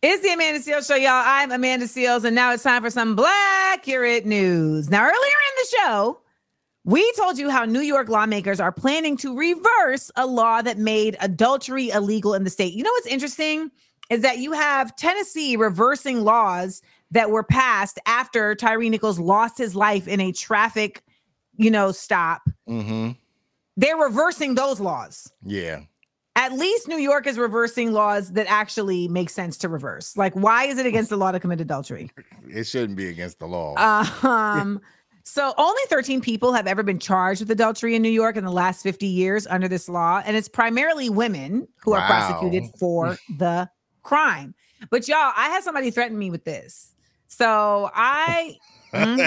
It's the Amanda Seales Show, y'all. I'm Amanda Seales, and now it's time for some Black-Accurate news. Now, earlier in the show, we told you how New York lawmakers are planning to reverse a law that made adultery illegal in the state. You know what's interesting is that you have Tennessee reversing laws that were passed after Tyree Nichols lost his life in a traffic, stop. Mm-hmm. They're reversing those laws. Yeah. At least New York is reversing laws that actually make sense to reverse. Like, why is it against the law to commit adultery? It shouldn't be against the law. So only 13 people have ever been charged with adultery in New York in the last 50 years under this law. And it's primarily women who are prosecuted for the crime. But y'all, I had somebody threaten me with this. So I had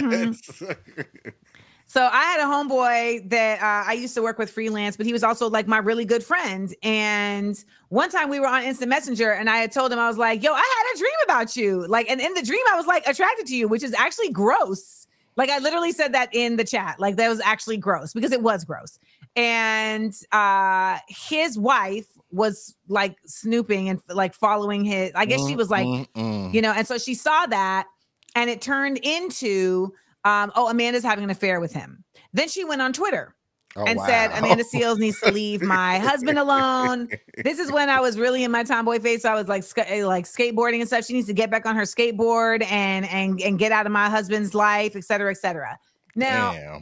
a homeboy that I used to work with freelance, but he was also like my really good friend. And one time we were on Instant Messenger and I had told him, I was like, yo, I had a dream about you. Like, and in the dream, I was like attracted to you, which is actually gross. Like I literally said that in the chat. Like that was actually gross because it was gross. And his wife was like snooping and like following his, I guess she was like, and so she saw that and it turned into, Amanda's having an affair with him. Then she went on Twitter and said, Amanda Seales needs to leave my husband alone. This is when I was really in my tomboy phase. So I was like skateboarding and stuff. She needs to get back on her skateboard and get out of my husband's life, et cetera, et cetera. Now,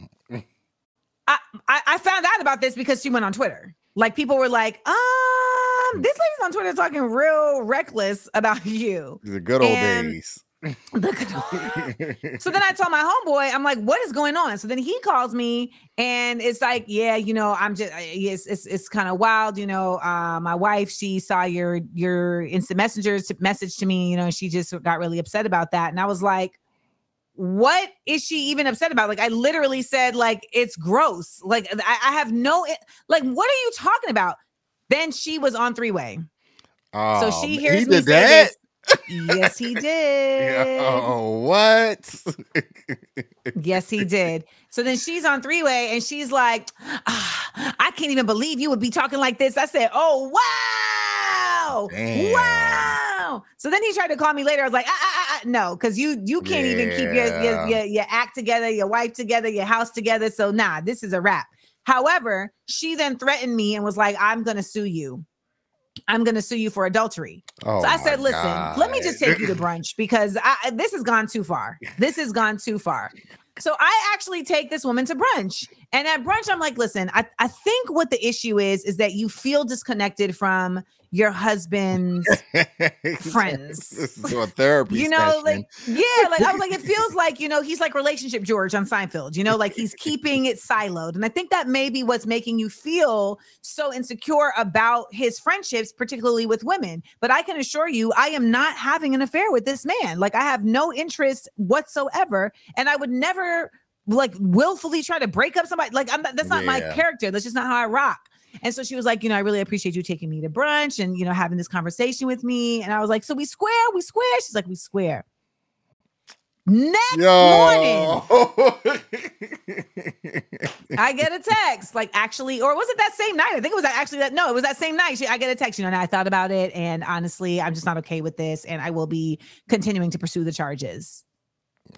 I found out about this because she went on Twitter. Like people were like, this lady's on Twitter talking real reckless about you. The good old days. So then I told my homeboy, I'm like, what is going on? So then he calls me and it's like, yeah, I'm just, it's kind of wild. My wife, she saw your instant message to me, and she just got really upset about that. And I was like, what is she even upset about? Like, I literally said, like, it's gross. Like, I have no, like, what are you talking about? Then she was on three-way. So she hears me say this. Yes, he did. Oh, what? Yes, he did. So then she's on three-way and she's like, I can't even believe you would be talking like this. I said, oh, wow. Damn. Wow. So then he tried to call me later. I was like, no, because you can't even keep your act together, your wife together, your house together. So nah, this is a wrap. However, she then threatened me and was like, I'm going to sue you. I'm going to sue you for adultery. So I said, listen, let me just take you to brunch because this has gone too far. This has gone too far. So I actually take this woman to brunch. And at brunch, I'm like, listen, I think what the issue is that you feel disconnected from your husband's friends. This is a therapy like, I was like, it feels like, he's like Relationship George on Seinfeld, like he's keeping it siloed. And I think that may be what's making you feel so insecure about his friendships, particularly with women. But I can assure you, I am not having an affair with this man. Like I have no interest whatsoever. And I would never like willfully try to break up somebody. Like that's not my character. That's just not how I rock. And so she was like, I really appreciate you taking me to brunch and, having this conversation with me. And I was like, so we square? She's like, we square. Next morning, I get a text like actually, or was it that same night? I think it was actually that. No, it was that same night. I get a text, and I thought about it. And honestly, I'm just not okay with this. And I will be continuing to pursue the charges.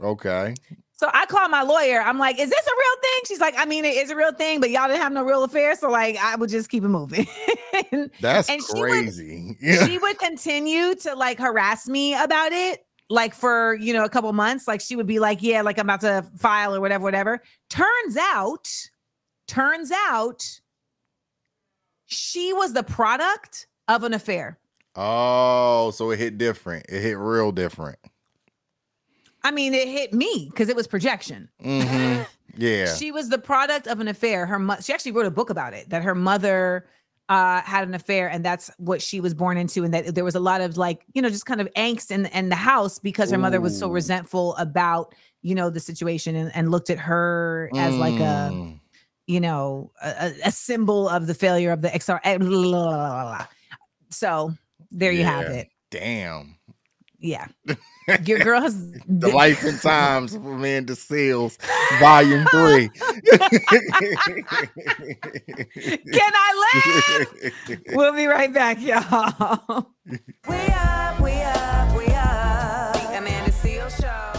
Okay. So I called my lawyer. I'm like, is this a real thing? She's like, I mean, it is a real thing, but y'all didn't have no real affair. So like, I would just keep it moving. That's crazy. She would continue to like harass me about it. Like for, a couple months, like she would be like, yeah, like I'm about to file or whatever. Turns out she was the product of an affair. Oh, so it hit different. It hit real different. I mean, it hit me because it was projection. Mm-hmm. Yeah. She was the product of an affair. She actually wrote a book about it, that her mother had an affair, and that's what she was born into. And that there was a lot of like, just kind of angst in the house because her mother was so resentful about, the situation and looked at her as like a symbol of the failure of the XR. So there you have it. Damn. Yeah. Your girl has The Life and Times of Amanda Seales, Volume 3. Can I laugh? We'll be right back, y'all. We up. Show.